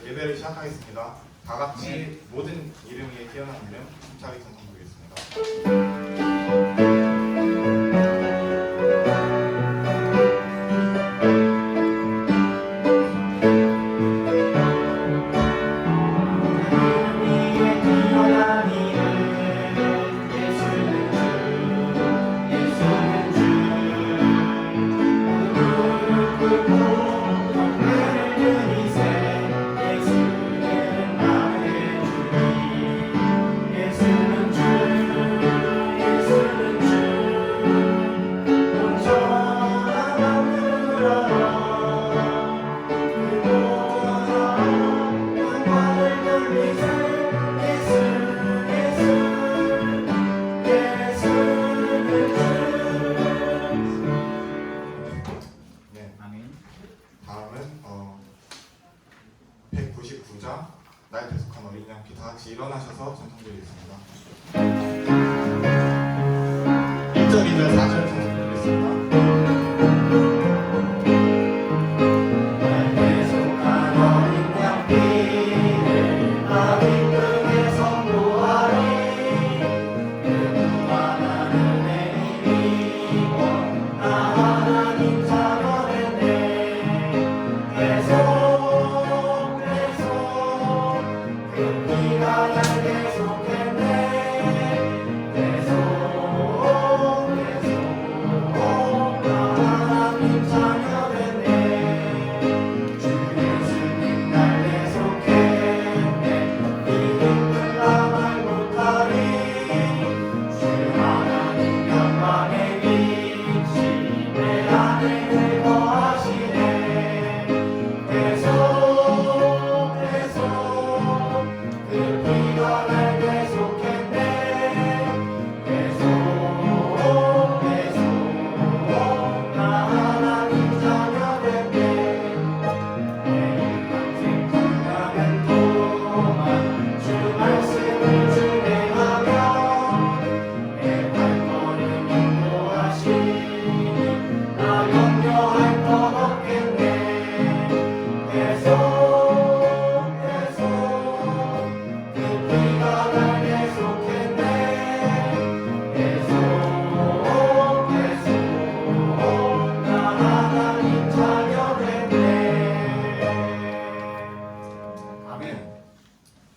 예배를 시작하겠습니다. 다 같이 모든 이름 위에 뛰어난 이름 힘차게 찬송 부르겠습니다. 다음은 199장 날 대속한 어린 양피 다 같이 일어나셔서 찬송 드리겠습니다. 1절, 2절, 4절 찬송 드리겠습니다.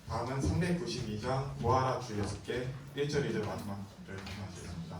다음은 392장 보아라 주 예수께 1절, 2절 마지막을 하시겠습니다.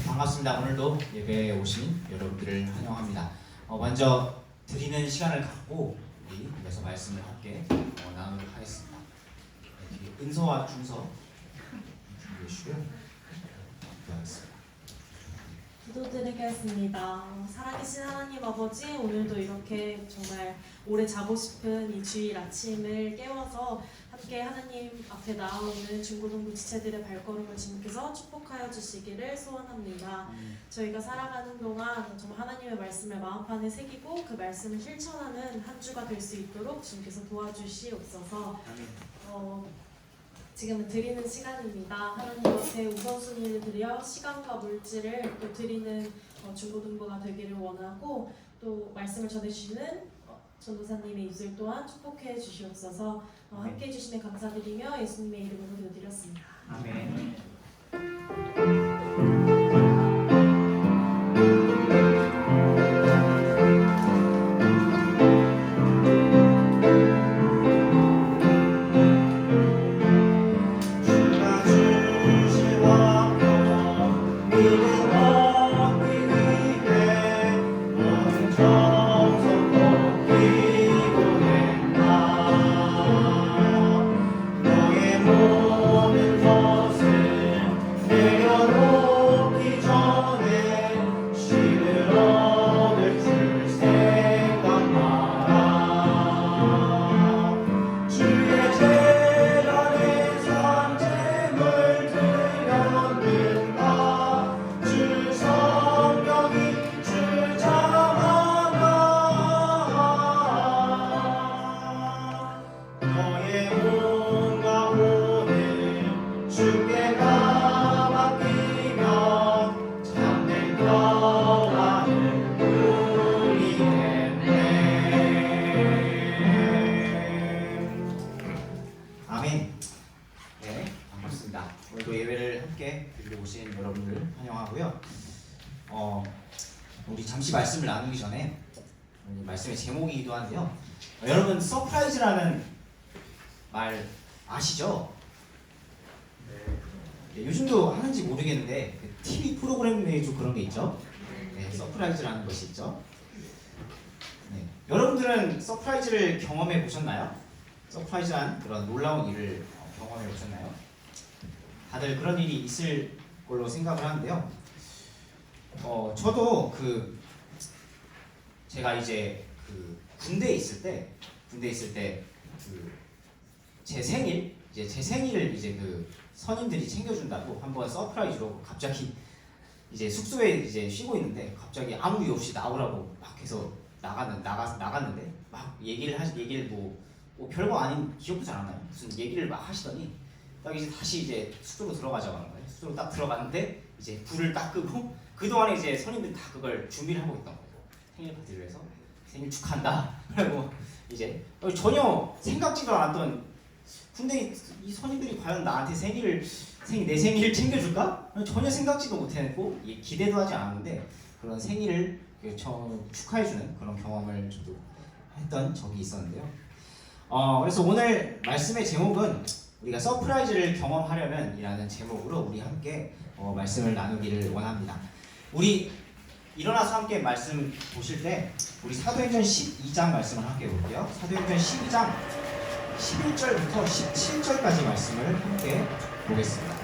반갑습니다. 오늘도 예배에 오신 여러분들을 환영합니다. 먼저 드리는 시간을 갖고 우리 이어서 말씀을 함께 나누도록 하겠습니다. 이렇게 은서와 중서 준비해 주시고요. 기도하겠습니다. 기도드리겠습니다. 살아계신 하나님 아버지, 오늘도 이렇게 정말 오래 자고 싶은 이 주일 아침을 깨워서 함께 하나님 앞에 나아오는 중고등부 지체들의 발걸음을 주님께서 축복하여 주시기를 소원합니다. 저희가 살아가는 동안 정말 하나님의 말씀을 마음판에 새기고 그 말씀을 실천하는 한 주가 될 수 있도록 주님께서 도와주시옵소서. 지금은 드리는 시간입니다. 하나님 앞에 우선순위를 드려 시간과 물질을 또 드리는 중고등부가 되기를 원하고, 또 말씀을 전해주시는 전도사님의 입술 또한 축복해 주시옵소서. 함께 해주심에 감사드리며 예수님의 이름으로 기도드렸습니다. 아멘. 아멘. 네, 반갑습니다. 오늘도 예배를 함께 드리러 오신 여러분들 환영하고요. 우리 잠시 말씀을 나누기 전에 말씀의 제목이기도 한데요. 여러분 서프라이즈라는 말 아시죠? 네, 요즘도 하는지 모르겠는데 TV 프로그램 내에 좀 그런 게 있죠. 네, 서프라이즈라는 것이 있죠. 네, 여러분들은 서프라이즈를 경험해 보셨나요? 서프라이즈한 그런 놀라운 일을 경험해 보셨나요? 다들 그런 일이 있을 걸로 생각을 하는데요. 저도 제가 이제 군대에 있을 때 제 생일을 이제 선임들이 챙겨준다고 한번 서프라이즈로 갑자기 이제 숙소에 이제 쉬고 있는데 갑자기 아무 이유 없이 나오라고 막 해서 나갔는데 막 얘기를 뭐 별거 아닌, 기억도 잘 안 나요. 무슨 얘기를 막 하시더니 딱 이제 다시 이제 숙소로 들어가자고 하는 거예요. 숙소로 딱 들어갔는데 이제 불을 딱 끄고 그동안에 이제 선임들이 다 그걸 준비를 하고 있던 거예요. 생일 파티를 해서 생일 축하한다. 그리고 이제 전혀 생각지도 않았던, 근데 이 선임들이 과연 나한테 내 생일을 챙겨줄까? 전혀 생각지도 못했고 기대도 하지 않았는데 그런 생일을 축하해주는 그런 경험을 저도 했던 적이 있었는데요. 그래서 오늘 말씀의 제목은 우리가 서프라이즈를 경험하려면 이라는 제목으로 우리 함께 말씀을 나누기를 원합니다. 우리 일어나서 함께 말씀 보실 때 우리 사도행전 12장 말씀을 함께 볼게요. 사도행전 12장 11절부터 17절까지 말씀을 함께 보겠습니다.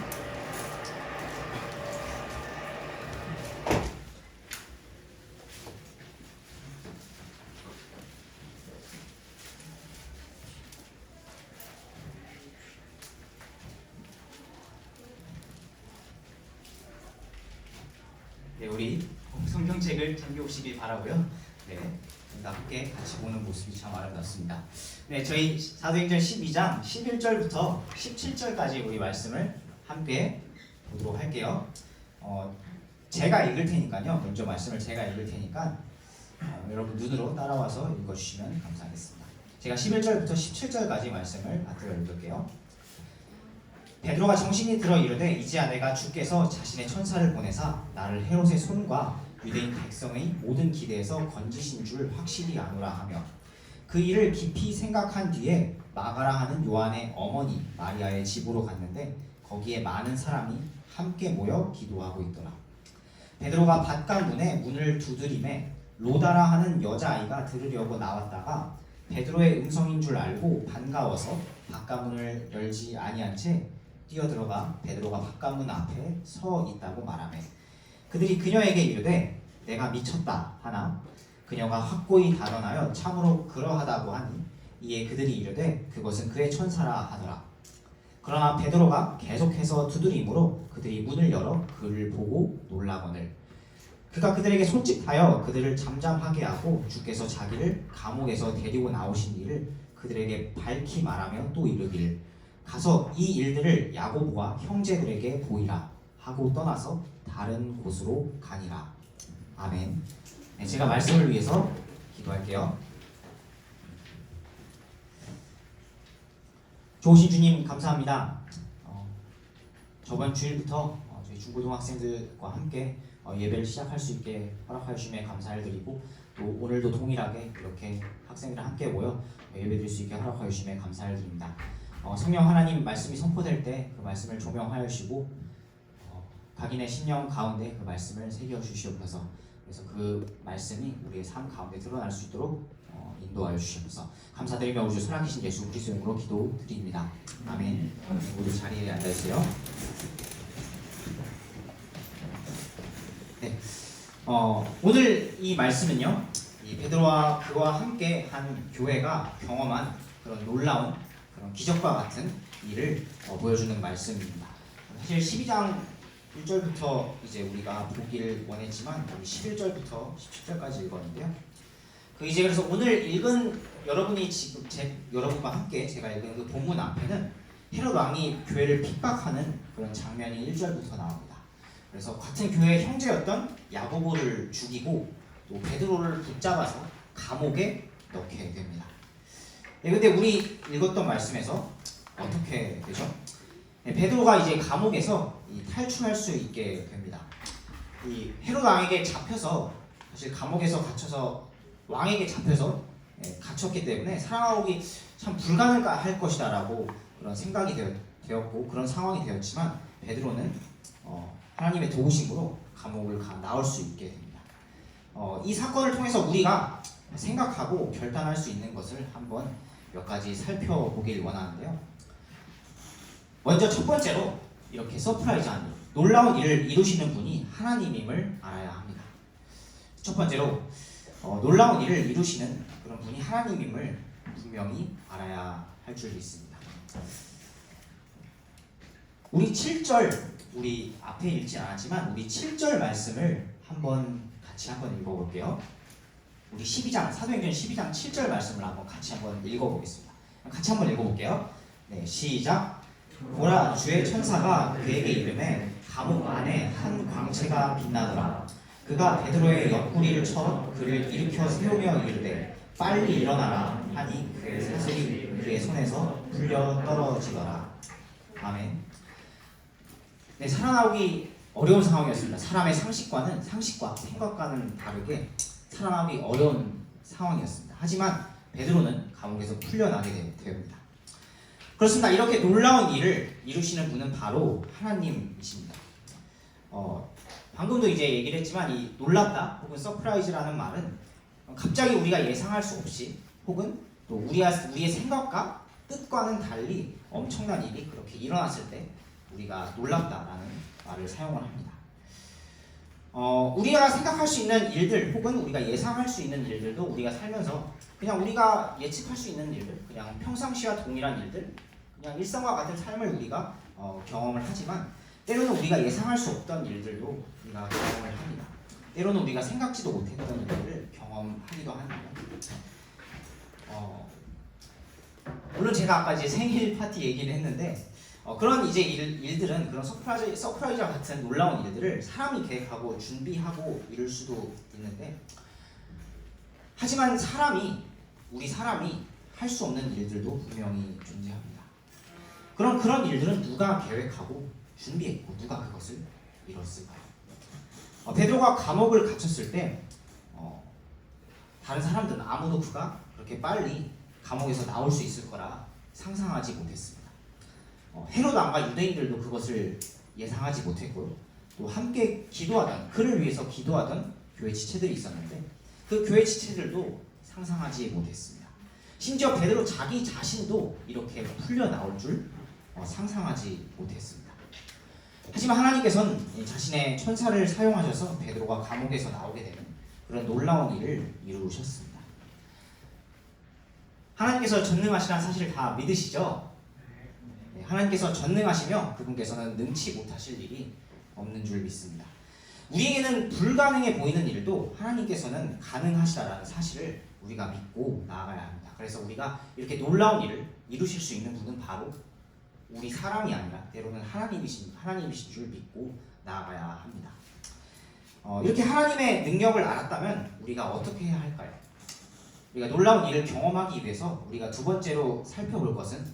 네, 우리 성경책을 챙겨오시길 바라고요. 네, 함께 같이 보는 모습이 참 아름답습니다. 네, 저희 사도행전 12장 11절부터 17절까지 우리 말씀을 함께 보도록 할게요. 제가 읽을 테니까요. 먼저 말씀을 제가 읽을 테니까 여러분 눈으로 따라와서 읽어주시면 감사하겠습니다. 제가 11절부터 17절까지 말씀을 받들어 읽을게요. 베드로가 정신이 들어 이르되 이제야 내가 주께서 자신의 천사를 보내사 나를 헤롯의 손과 유대인 백성의 모든 기대에서 건지신 줄 확실히 아노라 하며 그 일을 깊이 생각한 뒤에 마가라 하는 요한의 어머니 마리아의 집으로 갔는데 거기에 많은 사람이 함께 모여 기도하고 있더라. 베드로가 밭간 문에 문을 두드리매 로다라 하는 여자아이가 들으려고 나왔다가 베드로의 음성인 줄 알고 반가워서 바깥문을 열지 아니한 채 뛰어들어가 베드로가 바깥문 앞에 서 있다고 말하매 그들이 그녀에게 이르되 내가 미쳤다 하나 그녀가 확고히 단언하여 참으로 그러하다고 하니 이에 그들이 이르되 그것은 그의 천사라 하더라. 그러나 베드로가 계속해서 두드림으로 그들이 문을 열어 그를 보고 놀라거늘 그가 그들에게 손짓하여 그들을 잠잠하게 하고 주께서 자기를 감옥에서 데리고 나오신 일을 그들에게 밝히 말하며 또 이르기를 가서 이 일들을 야고보와 형제들에게 보이라 하고 떠나서 다른 곳으로 가니라. 아멘. 네, 제가 말씀을 위해서 기도할게요. 좋으신 주님 감사합니다. 저번 주일부터 저희 중고등학생들과 함께 예배를 시작할 수 있게 허락하여 주심에 감사를 드리고 또 오늘도 동일하게 이렇게 학생들과 함께 모여 예배드릴 수 있게 허락하여 주심에 감사를 드립니다. 성령 하나님 말씀이 선포될 때 그 말씀을 조명하여 주시고 각인의 심령 가운데 그 말씀을 새겨 주시옵소서. 그래서 그 말씀이 우리의 삶 가운데 드러날 수 있도록 인도하여 주시옵소서. 감사드리며 우주 살아계신 예수 그리스도 이름으로 기도드립니다. 아멘. 모두 자리에 앉아주세요. 네. 오늘 이 말씀은요, 이 베드로와 그와 함께 한 교회가 경험한 그런 놀라운 그런 기적과 같은 일을 보여주는 말씀입니다. 사실 12장 1절부터 이제 우리가 보기를 원했지만 11절부터 17절까지 읽었는데요. 이제 그래서 오늘 읽은 여러분이 지금 여러분과 함께 제가 읽은 그 본문 앞에는 헤롯 왕이 교회를 핍박하는 그런 장면이 1절부터 나옵니다. 그래서 같은 교회의 형제였던 야고보를 죽이고 또 베드로를 붙잡아서 감옥에 넣게 됩니다. 네, 근데 우리 읽었던 말씀에서 어떻게 되죠? 네, 베드로가 이제 감옥에서 탈출할 수 있게 됩니다. 이 헤롯 왕에게 잡혀서 사실 감옥에서 갇혀서 왕에게 잡혀서 갇혔기 때문에 살아나오기 참 불가능할 것이다라고 그런 생각이 되었고 그런 상황이 되었지만 베드로는 하나님의 도우심으로 감옥을 나올 수 있게 됩니다. 이 사건을 통해서 우리가 생각하고 결단할 수 있는 것을 한번 몇 가지 살펴보길 원하는데요. 먼저 첫 번째로 이렇게 서프라이즈한 놀라운 일을 이루시는 분이 하나님임을 알아야 합니다. 첫 번째로 놀라운 일을 이루시는 그런 분이 하나님임을 분명히 알아야 할 줄 믿습니다. 우리 7절 우리 앞에 읽지 않았지만 우리 7절 말씀을 같이 한번 읽어볼게요. 우리 12장 사도행전 12장 7절 말씀을 같이 한번 읽어보겠습니다. 같이 한번 읽어볼게요. 네, 시작. 보라 주의 천사가 그에게 이르매 감옥 안에 한 광채가 빛나더라. 그가 베드로의 옆구리를 쳐 그를 일으켜 세우며 이르되 빨리 일어나라 하니 그의 사슬이 그의 손에서 풀려 떨어지더라. 아멘. 네, 살아나오기 어려운 상황이었습니다. 사람의 상식과 생각과는 다르게 살아나오기 어려운 상황이었습니다. 하지만 베드로는 감옥에서 풀려나게 됩니다. 그렇습니다. 이렇게 놀라운 일을 이루시는 분은 바로 하나님이십니다. 방금도 이제 얘기를 했지만 이 놀랍다 혹은 서프라이즈라는 말은 갑자기 우리가 예상할 수 없이 혹은 또 우리의 생각과 뜻과는 달리 엄청난 일이 그렇게 일어났을 때 우리가 놀랍다라는 말을 사용을 합니다. 우리가 생각할 수 있는 일들 혹은 우리가 예상할 수 있는 일들도 우리가 살면서 그냥 우리가 예측할 수 있는 일들, 그냥 평상시와 동일한 일들, 그냥 일상과 같은 삶을 우리가 경험을 하지만 때로는 우리가 예상할 수 없던 일들도 우리가 경험을 합니다. 때로는 우리가 생각지도 못했던 일들을 경험하기도 합니다. 물론 제가 아까 이제 생일 파티 얘기를 했는데 그런 이제 일들은 그런 서프라이즈와 같은 놀라운 일들을 사람이 계획하고 준비하고 이룰 수도 있는데 하지만 우리 사람이 할 수 없는 일들도 분명히 존재합니다. 그런 일들은 누가 계획하고 준비했고 누가 그것을 이뤘을까요? 베드로가 감옥을 갇혔을 때 다른 사람들은 아무도 그가 그렇게 빨리 감옥에서 나올 수 있을 거라 상상하지 못했습니다. 헤롯 왕과 유대인들도 그것을 예상하지 못했고요. 또 함께 그를 위해서 기도하던 교회 지체들이 있었는데 그 교회 지체들도 상상하지 못했습니다. 심지어 베드로 자기 자신도 이렇게 풀려 나올 줄 상상하지 못했습니다. 하지만 하나님께서는 자신의 천사를 사용하셔서 베드로가 감옥에서 나오게 되는 그런 놀라운 일을 이루셨습니다. 하나님께서 전능하시다는 사실을 다 믿으시죠? 네, 하나님께서 전능하시며 그분께서는 능치 못하실 일이 없는 줄 믿습니다. 우리에게는 불가능해 보이는 일도 하나님께서는 가능하시다라는 사실을 우리가 믿고 나아가야 합니다. 그래서 우리가 이렇게 놀라운 일을 이루실 수 있는 분은 바로 우리 사람이 아니라 때로는 하나님이신 줄 믿고 나아가야 합니다. 이렇게 하나님의 능력을 알았다면 우리가 어떻게 해야 할까요? 우리가 놀라운 일을 경험하기 위해서 우리가 두 번째로 살펴볼 것은요,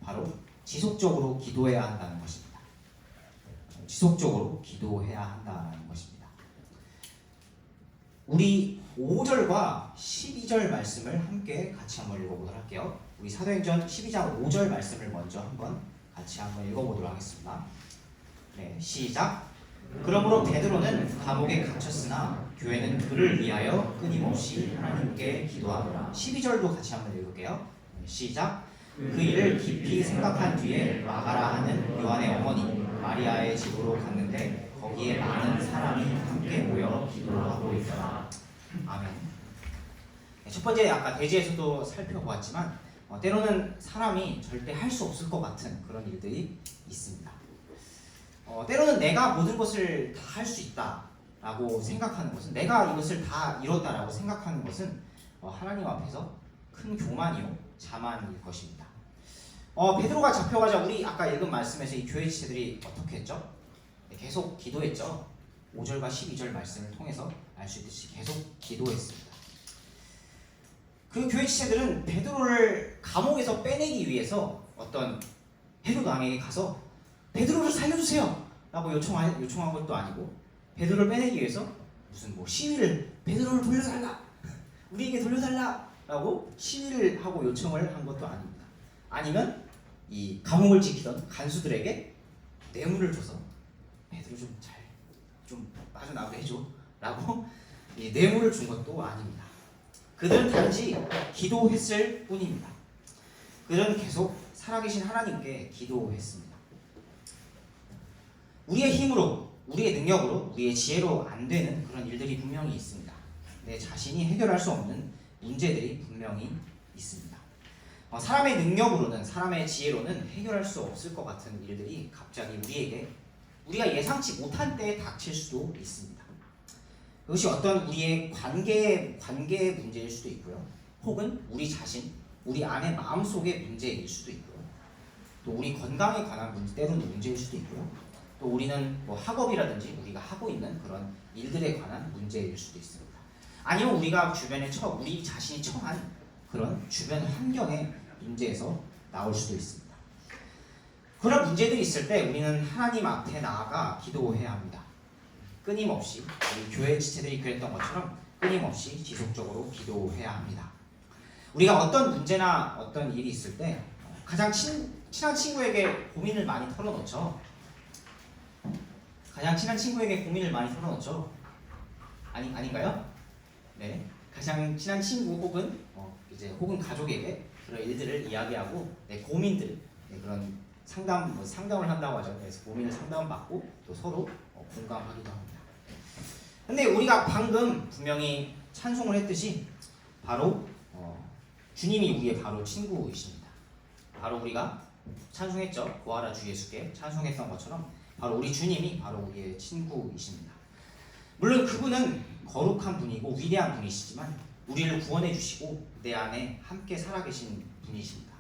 바로 지속적으로 기도해야 한다는 것입니다. 지속적으로 기도해야 한다는 것입니다. 우리 5절과 12절 말씀을 함께 같이 한번 읽어보도록 할게요. 우리 사도행전 12장 5절 말씀을 먼저 같이 한번 읽어보도록 하겠습니다. 네, 시작. 그러므로 베드로는 감옥에 갇혔으나 교회는 그를 위하여 끊임없이 하나님께 기도하더라. 12절도 같이 한번 읽을게요. 네, 시작. 그 일을 깊이 생각한 뒤에 마가라 하는 요한의 어머니 마리아의 집으로 갔는데 거기에 많은 사람이 함께 모여 기도하고 있더라. 아멘. 네, 첫 번째 아까 대지에서도 살펴보았지만 때로는 사람이 절대 할 수 없을 것 같은 그런 일들이 있습니다. 때로는 내가 모든 것을 다 할 수 있다라고 생각하는 것은, 내가 이것을 다 이뤘다라고 생각하는 것은 하나님 앞에서 큰 교만이요 자만일 것입니다. 베드로가 잡혀가자 우리 아까 읽은 말씀에서 이 교회 지체들이 어떻게 했죠? 네, 계속 기도했죠. 5절과 12절 말씀을 통해서 알 수 있듯이 계속 기도했습니다. 그 교회 지체들은 베드로를 감옥에서 빼내기 위해서 어떤 헤롯 왕에게 가서 베드로를 살려주세요 라고 요청한 것도 아니고, 베드로를 빼내기 위해서 무슨 시위를, 베드로를 돌려달라, 우리에게 돌려달라 라고 시위를 하고 요청을 한 것도 아닙니다. 아니면 이 감옥을 지키던 간수들에게 뇌물을 줘서 베드로 좀 빠져나오게 해줘 라고 이 뇌물을 준 것도 아닙니다. 그들은 단지 기도했을 뿐입니다. 그들은 계속 살아계신 하나님께 기도했습니다. 우리의 힘으로, 우리의 능력으로, 우리의 지혜로 안 되는 그런 일들이 분명히 있습니다. 내 자신이 해결할 수 없는 문제들이 분명히 있습니다. 사람의 능력으로는, 사람의 지혜로는 해결할 수 없을 것 같은 일들이 갑자기 우리가 예상치 못한 때에 닥칠 수도 있습니다. 그것이 어떤 우리의 관계의 문제일 수도 있고요. 혹은 우리 자신, 우리 안의 마음속의 문제일 수도 있고요. 또 우리 건강에 관한 문제, 때로는 문제일 수도 있고요. 또 우리는 학업이라든지 우리가 하고 있는 그런 일들에 관한 문제일 수도 있습니다. 아니면 우리가 주변에 우리 자신이 처한 그런 주변 환경의 문제에서 나올 수도 있습니다. 그런 문제들이 있을 때 우리는 하나님 앞에 나아가 기도해야 합니다. 끊임없이, 우리 교회 지체들이 그랬던 것처럼 끊임없이 지속적으로 기도해야 합니다. 우리가 어떤 문제나 어떤 일이 있을 때 가장 친한 친구에게 고민을 많이 털어놓죠. 가장 친한 친구에게 고민을 많이 털어놓죠. 아닌가요? 네, 가장 친한 친구 혹은 가족에게 그런 일들을 이야기하고 고민들, 그런 상담을 한다고 하죠. 그래서 고민을 상담받고 또 서로 공감하기도 합니다. 근데 우리가 방금 분명히 찬송을 했듯이 바로 주님이 우리의 바로 친구이십니다. 바로 우리가 찬송했죠. 구하라 주 예수께 찬송했던 것처럼 바로 우리 주님이 바로 우리의 친구이십니다. 물론 그분은 거룩한 분이고 위대한 분이시지만 우리를 구원해 주시고 내 안에 함께 살아계신 분이십니다.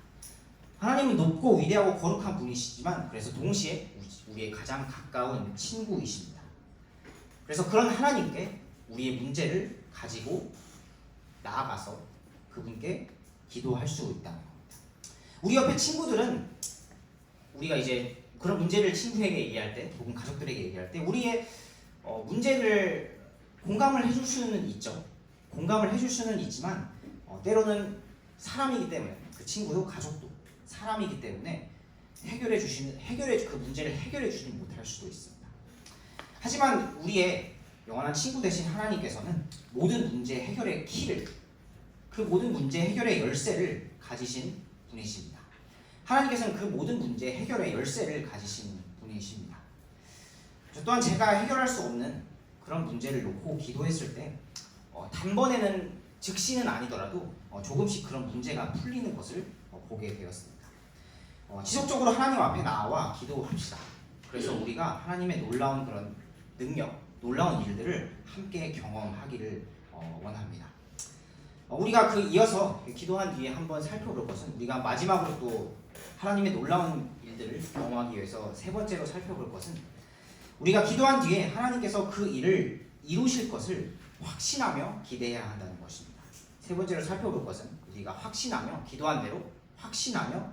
하나님은 높고 위대하고 거룩한 분이시지만 그래서 동시에 우리의 가장 가까운 친구이십니다. 그래서 그런 하나님께 우리의 문제를 가지고 나아가서 그분께 기도할 수 있다는 겁니다. 우리 옆에 친구들은 우리가 이제 그런 문제를 친구에게 얘기할 때 혹은 가족들에게 얘기할 때 우리의 문제를 공감을 해줄 수는 있죠. 공감을 해줄 수는 있지만 때로는 사람이기 때문에, 그 친구도 가족도 사람이기 때문에 그 문제를 해결해 주지 못할 수도 있습니다. 하지만 우리의 영원한 친구 되신 하나님께서는 모든 문제 해결의 키를, 그 모든 문제 해결의 열쇠를 가지신 분이십니다. 하나님께서는 그 모든 문제 해결의 열쇠를 가지신 분이십니다. 저 또한 제가 해결할 수 없는 그런 문제를 놓고 기도했을 때 단번에는 즉시는 아니더라도 조금씩 그런 문제가 풀리는 것을 보게 되었습니다. 지속적으로 하나님 앞에 나와 기도합시다. 그래서 우리가 하나님의 놀라운 그런 능력, 놀라운 일들을 함께 경험하기를 원합니다. 우리가 이어서 기도한 뒤에 한번 살펴볼 것은 우리가 마지막으로 또 하나님의 놀라운 일들을 경험하기 위해서 세 번째로 살펴볼 것은 우리가 기도한 뒤에 하나님께서 그 일을 이루실 것을 확신하며 기대해야 한다는 것입니다. 세 번째로 살펴볼 것은 우리가 확신하며 기도한 대로 확신하며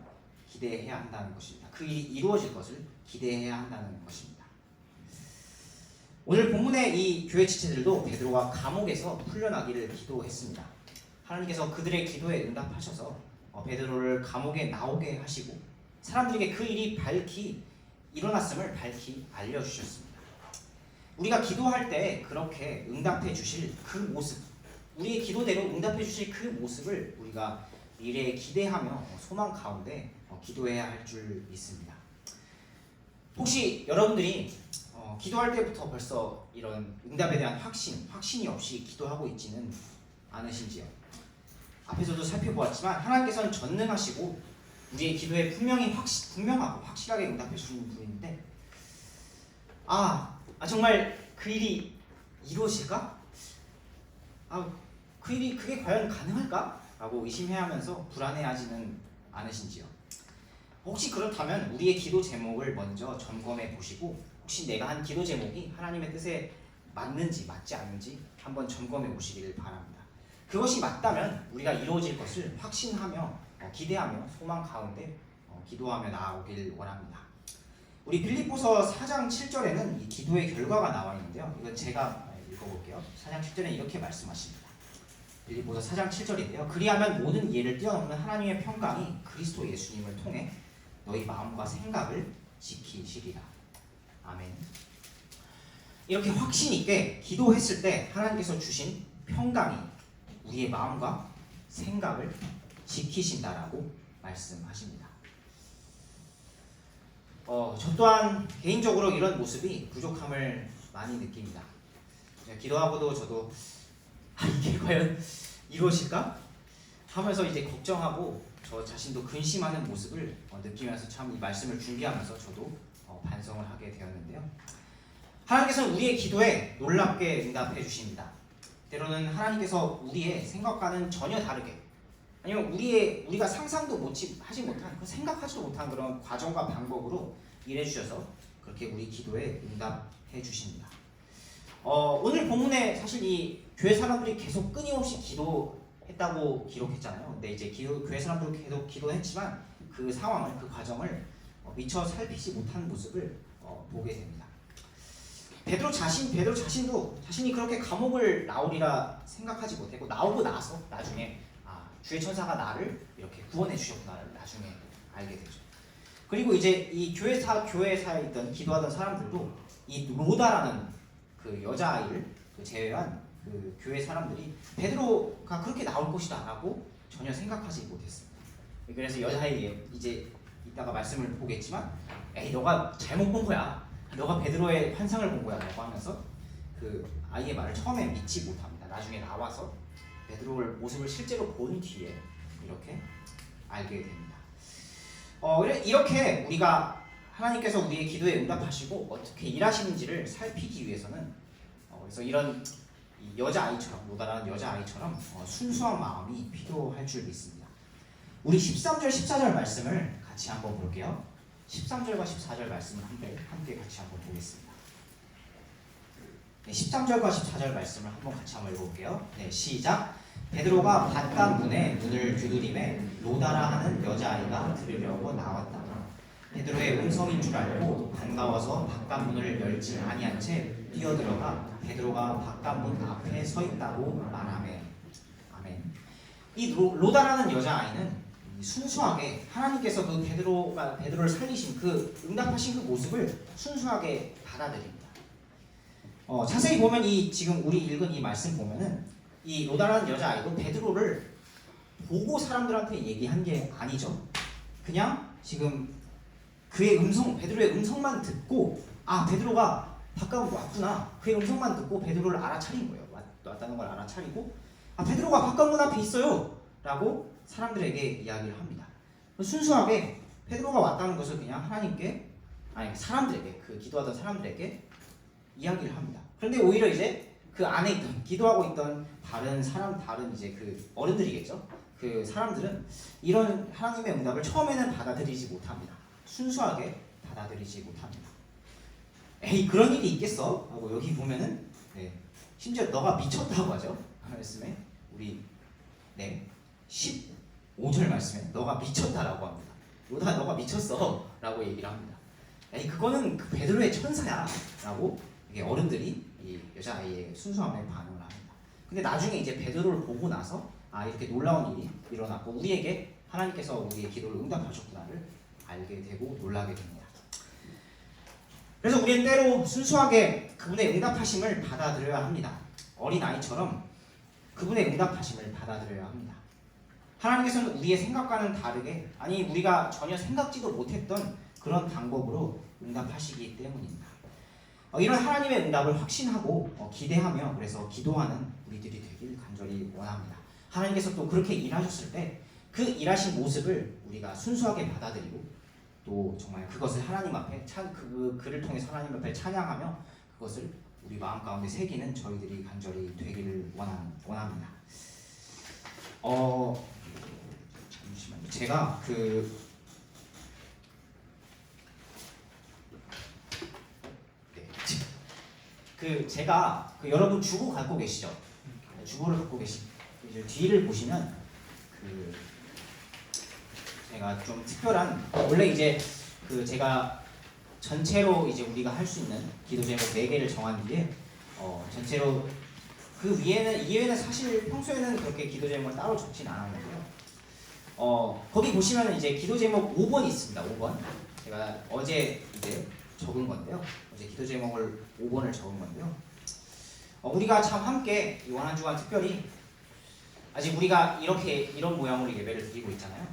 기대해야 한다는 것입니다. 그 일이 이루어질 것을 기대해야 한다는 것입니다. 오늘 본문의 이 교회 지체들도 베드로가 감옥에서 풀려나기를 기도했습니다. 하나님께서 그들의 기도에 응답하셔서 베드로를 감옥에 나오게 하시고 사람들에게 그 일이 밝히 일어났음을 밝히 알려주셨습니다. 우리가 기도할 때 그렇게 응답해 주실 그 모습, 우리의 기도대로 응답해 주실 그 모습을 우리가 미래에 기대하며 소망 가운데 기도해야 할 줄 믿습니다. 혹시 여러분들이 기도할 때부터 벌써 이런 응답에 대한 확신이 없이 기도하고 있지는 않으신지요? 앞에서도 살펴보았지만 하나님께서는 전능하시고 우리의 기도에 분명하고 확실하게 응답해 주시는 분인데 정말 그 일이 이루어질까? 그게 과연 가능할까? 라고 의심해하면서 불안해하지는 않으신지요? 혹시 그렇다면 우리의 기도 제목을 먼저 점검해 보시고 혹시 내가 한 기도 제목이 하나님의 뜻에 맞는지 맞지 않는지 한번 점검해 보시기를 바랍니다. 그것이 맞다면 우리가 이루어질 것을 확신하며 기대하며 소망 가운데 기도하며 나아오길 원합니다. 우리 빌립보서 4장 7절에는 이 기도의 결과가 나와 있는데요. 이건 제가 읽어볼게요. 4장 7절에 이렇게 말씀하십니다. 빌립보서 4장 7절인데요. 그리하면 모든 이해를 뛰어넘는 하나님의 평강이 그리스도 예수님을 통해 너희 마음과 생각을 지키시리라. 아멘. 이렇게 확신 있게 기도했을 때 하나님께서 주신 평강이 우리의 마음과 생각을 지키신다라고 말씀하십니다. 저 또한 개인적으로 이런 모습이 부족함을 많이 느낍니다. 기도하고도 저도 이게 과연 이루어질까? 하면서 이제 걱정하고 저 자신도 근심하는 모습을 느끼면서 참 이 말씀을 준비하면서 저도 반성을 하게 되었는데요. 하나님께서는 우리의 기도에 놀랍게 응답해 주십니다. 때로는 하나님께서 우리의 생각과는 전혀 다르게 아니면 우리가 상상도 하지 못한 생각하지도 못한 그런 과정과 방법으로 일해 주셔서 그렇게 우리 기도에 응답해 주십니다. 오늘 본문에 사실 이 교회 사람들이 계속 끊임없이 기도했다고 기록했잖아요. 근데 이제 교회 사람들도 계속 기도했지만 그 상황을 그 과정을 미처 살피지 못한 모습을 보게 됩니다. 베드로 자신도 자신이 그렇게 감옥을 나오리라 생각하지 못했고 나오고 나서 나중에 주의 천사가 나를 이렇게 구원해 주셨구나를 나중에 알게 되죠. 그리고 이제 이 교회사에 있던 기도하던 사람들도 이 로다라는 그 여자아이를 제외한 그 교회 사람들이 베드로가 그렇게 나올 것이다라고 전혀 생각하지 못했습니다. 그래서 여자아이에 이제 이따가 말씀을 보겠지만 너가 잘못 본 거야. 너가 베드로의 환상을 본 거야 라고 하면서 그 아이의 말을 처음에 믿지 못합니다. 나중에 나와서 베드로의 모습을 실제로 본 뒤에 이렇게 알게 됩니다. 이렇게 우리가 하나님께서 우리의 기도에 응답하시고 어떻게 일하시는지를 살피기 위해서는 그래서 이런 여자아이처럼 로다라는 여자아이처럼 순수한 마음이 필요할 줄 믿습니다. 우리 13절 14절 말씀을 같이 한번 볼게요. 13절과 14절 말씀을 함께 같이 한번 보겠습니다. 13절과 14절 말씀을 같이 한번 읽어볼게요. 시작. 베드로가 밧담문에 문을 두드리매 로다라 하는 여자아이가 들으려고 나왔다. 베드로의 음성인 줄 알고 반가워서 바깥문을 열지 아니한 채 뛰어들어가 베드로가 바깥문 앞에 서 있다고 말하매. 아멘. 이 로다라는 여자아이는 순수하게 하나님께서 그 베드로를 살리신 그 응답하신 그 모습을 순수하게 받아들입니다. 자세히 보면 지금 우리 읽은 이 말씀 보면은 이 로다라는 여자아이도 베드로를 보고 사람들한테 얘기한 게 아니죠. 그냥 지금 그의 음성, 베드로의 음성만 듣고 아 베드로가 바깥으로 왔구나. 그의 음성만 듣고 베드로를 알아차린 거예요. 왔다는 걸 알아차리고 아 베드로가 바깥 문 앞에 있어요 라고 사람들에게 이야기를 합니다. 순수하게 베드로가 왔다는 것을 그냥 하나님께 아니 사람들에게 그 기도하던 사람들에게 이야기를 합니다. 그런데 오히려 이제 그 안에 있던 기도하고 있던 다른 이제 그 어른들이겠죠. 그 사람들은 이런 하나님의 응답을 처음에는 받아들이지 못합니다. 순수하게 받아들이지 못합니다. 에이 그런 일이 있겠어? 하고 여기 보면은 심지어 너가 미쳤다고 하죠. 말씀에 우리 15절 말씀에 너가 미쳤다라고 합니다. 로다 너가 미쳤어 라고 얘기를 합니다. 에이 그거는 그 베드로의 천사야 라고 어른들이 이 여자아이의 순수함에 반응을 합니다. 근데 나중에 이제 베드로를 보고 나서 아 이렇게 놀라운 일이 일어났고 우리에게 하나님께서 우리의 기도를 응답하셨구나를 알게 되고 놀라게 됩니다. 그래서 우리는 때로 순수하게 그분의 응답하심을 받아들여야 합니다. 어린아이처럼 그분의 응답하심을 받아들여야 합니다. 하나님께서는 우리의 생각과는 다르게 아니 우리가 전혀 생각지도 못했던 그런 방법으로 응답하시기 때문입니다. 이런 하나님의 응답을 확신하고 기대하며 그래서 기도하는 우리들이 되길 간절히 원합니다. 하나님께서 또 그렇게 일하셨을 때 그 일하신 모습을 우리가 순수하게 받아들이고 또 정말 그것을 하나님 앞에 그를 통해서 하나님 앞에 찬양하며 그것을 우리 마음 가운데 새기는 저희들이 간절히 되기를 원합니다. 잠시만요. 제가 제가 여러분 주보 갖고 계시죠? 주보를 갖고 이제 뒤를 보시면 제가 좀 특별한 원래 이제 제가 전체로 이제 우리가 할 수 있는 기도 제목 4개를 정한 뒤에 전체로 그 이외에는 사실 평소에는 그렇게 기도 제목을 따로 적진 않았는데요. 거기 보시면은 이제 기도 제목 5번이 있습니다. 5번 제가 어제 이제 적은 건데요. 어제 기도 제목을 5번을 적은 건데요. 우리가 참 함께 이번 한 주간 특별히 아직 우리가 이런 모양으로 예배를 드리고 있잖아요.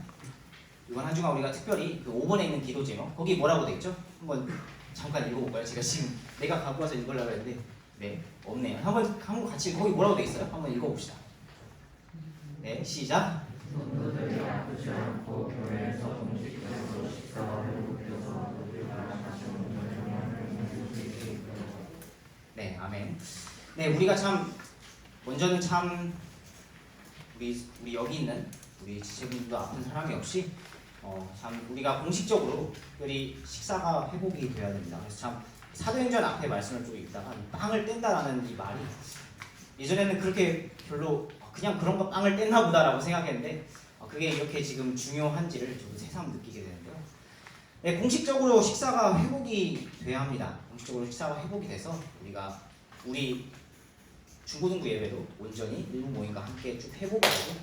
이번 한 주간 우리가 특별히 그 5번에 있는 기도 제목 거기 뭐라고 돼 있죠? 한번 잠깐 읽어볼까요? 제가 지금 내가 갖고 와서 읽으려고 했는데 없네요. 한번 같이 거기 뭐라고 돼 있어요? 한번 읽어봅시다. 네, 시작. 네, 아멘. 네, 우리가 참 먼저는 참 우리 여기 있는 우리 지체분들도 아픈 사람이 없이 참 우리가 공식적으로 특별히 식사가 회복이 돼야 됩니다. 그래서 참 사도행전 앞에 말씀을 좀 읽다가 빵을 뗀다라는 이 말이 예전에는 그렇게 별로 그냥 그런 거 빵을 뗐나 보다라고 생각했는데 그게 이렇게 지금 중요한지를 좀 새삼 느끼게 되는데요. 네, 공식적으로 식사가 회복이 돼야 합니다. 공식적으로 식사가 회복이 돼서 우리 중고등부 예배도 온전히 일부 모임과 함께 쭉 회복이 되고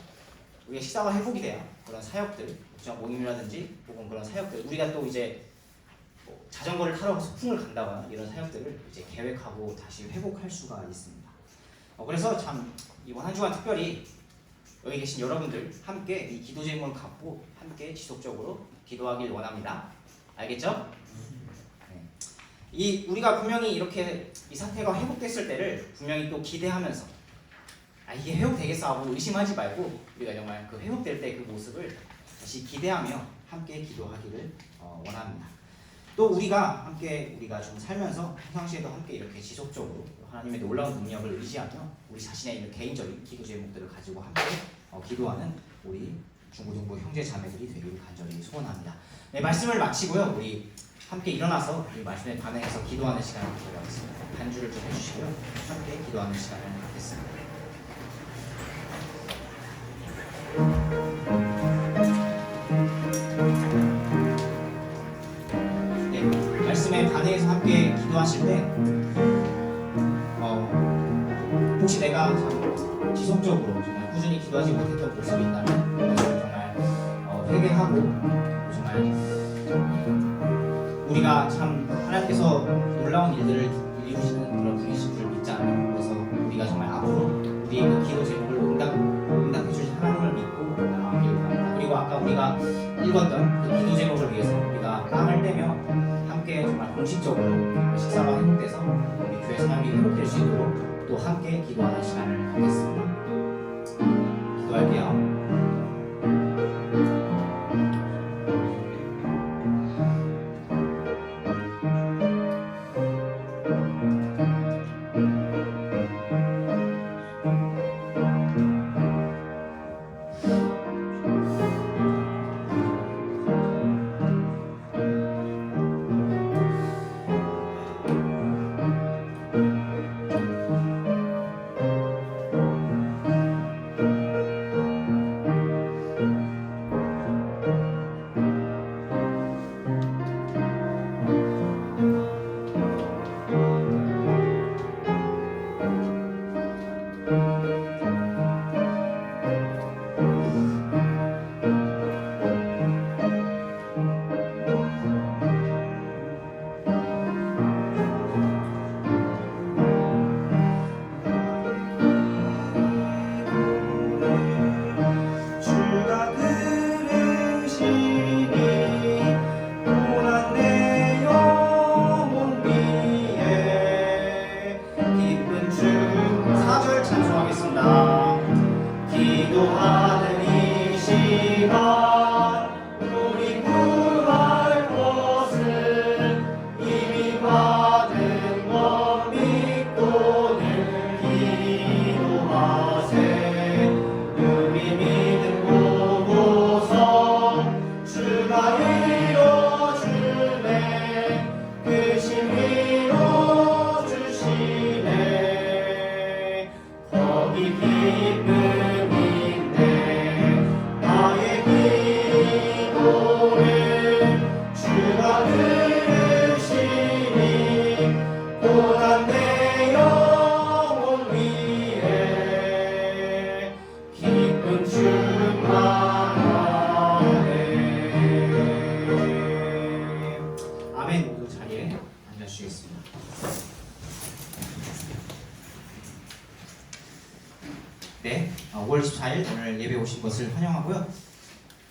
우리가 식사가 회복이 돼야 그런 사역들, 묵상 모임이라든지 혹은 그런 사역들 우리가 또 이제 자전거를 타러 소풍을 간다거나 이런 사역들을 이제 계획하고 다시 회복할 수가 있습니다. 그래서 참 이번 한 주간 특별히 여기 계신 여러분들 함께 이 기도 제목을 갖고 함께 지속적으로 기도하길 원합니다. 알겠죠? 네. 우리가 분명히 이렇게 이 사태가 회복됐을 때를 분명히 또 기대하면서 이게 회복되겠어 하고 의심하지 말고 우리가 정말 그 회복될 때 그 모습을 다시 기대하며 함께 기도하기를 원합니다. 또 우리가 좀 살면서 평상시에도 함께 이렇게 지속적으로 하나님의 놀라운 능력을 의지하며 우리 자신의 이런 개인적인 기도 제목들을 가지고 함께 기도하는 우리 중고등부 형제 자매들이 되기를 간절히 소원합니다. 네, 말씀을 마치고요. 우리 함께 일어나서 우리 말씀에 반응해서 기도하는 시간을 가져가겠습니다. 반주를 좀 해주시고요. 함께 기도하는 시간을 갖겠습니다. 네, 말씀에 반응해서 함께 기도하실 때 혹시 내가 지속적으로 정말 꾸준히 기도하지 못했던 모습이 있다면 정말 회개하고 정말 우리가 참 하나님께서 놀라운 일들을 이루시는 그런 분이신 줄 믿잖아요. 그래서 우리가 정말 앞으로 우리의 그 기도 제목을 응답해 주신 하나님을 믿고 아까 우리가 읽었던 그 기도 제목을 위해서 우리가 빵을 떼며 함께 정말 공식적으로 식사가 회복돼서 우리 교회 삶이 회복될 수 있도록 또 함께 기도하는 시간을 갖겠습니다. 기도할게요. 네, 5월 14일 오늘 예배 오신 것을 환영하고요.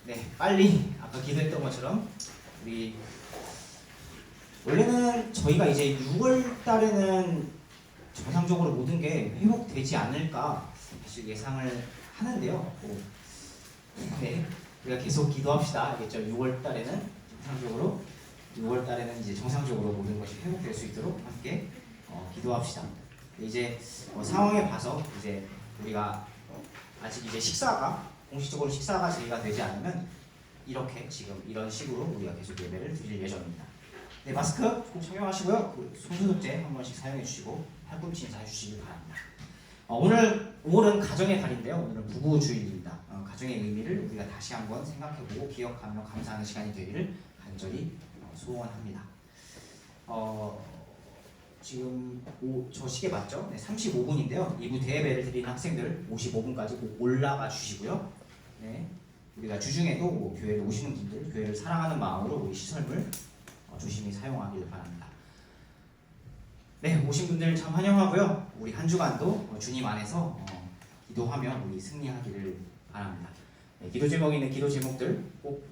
네, 빨리 아까 기도했던 것처럼 우리 원래는 저희가 이제 6월 달에는 정상적으로 모든 게 회복되지 않을까 사실 예상을 하는데요. 네, 우리가 계속 기도합시다. 알겠죠? 6월 달에는 정상적으로 6월 달에는 이제 정상적으로 모든 것이 회복될 수 있도록 함께 기도합시다. 이제 상황에 봐서 이제 우리가 아직 이제 식사가 공식적으로 식사가 저희가 되지 않으면 이렇게 지금 이런 식으로 우리가 계속 예배를 드릴 예정입니다. 네, 마스크 꼭 착용하시고요. 손소독제 한 번씩 사용해 주시고 팔꿈치 인사해 주시길 바랍니다. 오늘 5월은 가정의 달인데요. 오늘은 부부 주일입니다. 가정의 의미를 우리가 다시 한번 생각해보고 기억하며 감사하는 시간이 되기를 간절히 소원합니다. 지금 저 시계 맞죠? 네, 35분인데요. 2부 대예배를 드리는 학생들 55분까지 꼭 올라가 주시고요. 네, 우리가 주중에도 교회에 오시는 분들 교회를 사랑하는 마음으로 우리 시설물 조심히 사용하길 바랍니다. 네, 오신 분들 참 환영하고요. 우리 한 주간도 주님 안에서 기도하며 우리 승리하기를 바랍니다. 네, 기도 제목에 있는 기도 제목들 꼭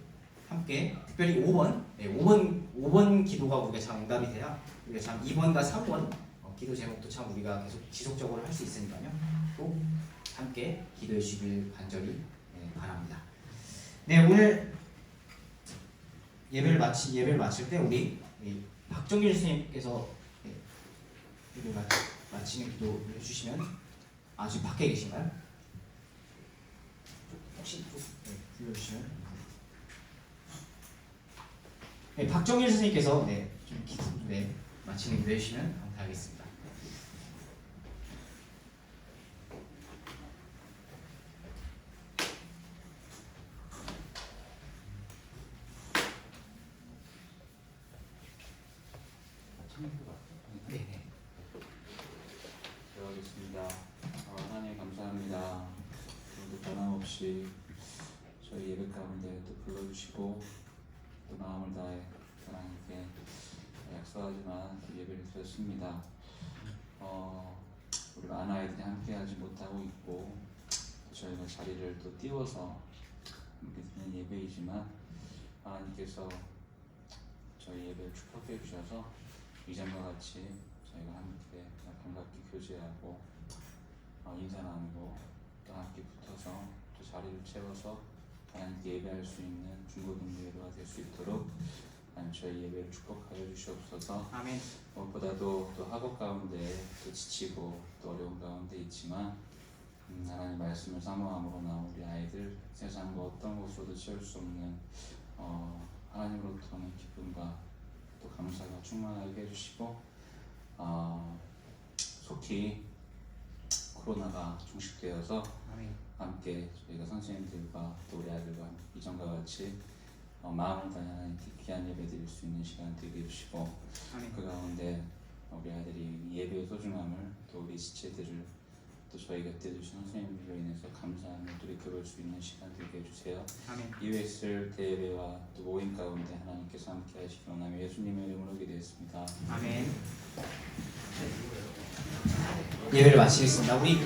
함께 특별히 5번, 네, 5번 기도가 우리가 참 응답이 돼야 우리가 참 2번과 3번 기도 제목도 참 우리가 계속 지속적으로 할 수 있으니까요. 꼭 함께 기도해 주시길 간절히 바랍니다. 네, 오늘 예배를 마칠 때 우리 박정길 스님께서 예배를 마치는 기도를 해주시면 지금 밖에 계신가요? 혹시 불러주시면 네, 박정일 선생님께서 좀 마치는 기도 해주시면 감사하겠습니다. 네네. 기도하겠습니다. 하나님 감사합니다. 오늘도 변함없이 저희 예배 가운데 또 불러주시고 또 마음을 다해 하나님께 약속하지만 예배를 드렸습니다. 우리 많은 아이들이 함께하지 못하고 있고 저희가 자리를 또 띄워서 함께 드리는 예배이지만 하나님께서 저희 예배를 축복해 주셔서 이전과 같이 저희가 함께 반갑게 교제하고 인사 나누고 또 함께 붙어서 또 자리를 채워서 하나님께 예배할 수 있는 중고등부 예배가 될 수 있도록 하나님 저희 예배를 축복하여 주시옵소서. 아멘. 무엇보다도 또 학업 가운데 또 지치고 또 어려운 가운데 있지만 하나님 말씀을 사모함으로 나온 우리 아이들 세상과 어떤 것으로도 채울 수 없는 하나님으로부터 오는 기쁨과 또 감사가 충만하게 해주시고 속히 코로나가 종식되어서 아멘. 함께 저희가 선생님들과 또 우리 아이들과 이전과 같이 마음을 다해 하나님께 귀한 예배 드릴 수 있는 시간 되게 해주시고 아멘. 그 가운데 우리 아이들이 예배의 소중함을 또 우리 지체들을 또 저희 곁에 두신 선생님들로 인해서 감사함을 돌이켜볼 수 있는 시간 되게 해주세요. 아멘. 이후에 있을 대예배와 또 모임 가운데 하나님께서 함께 하시기 원하며 예수님의 이름으로 기도했습니다. 아멘. 예배를 마치겠습니다. 우리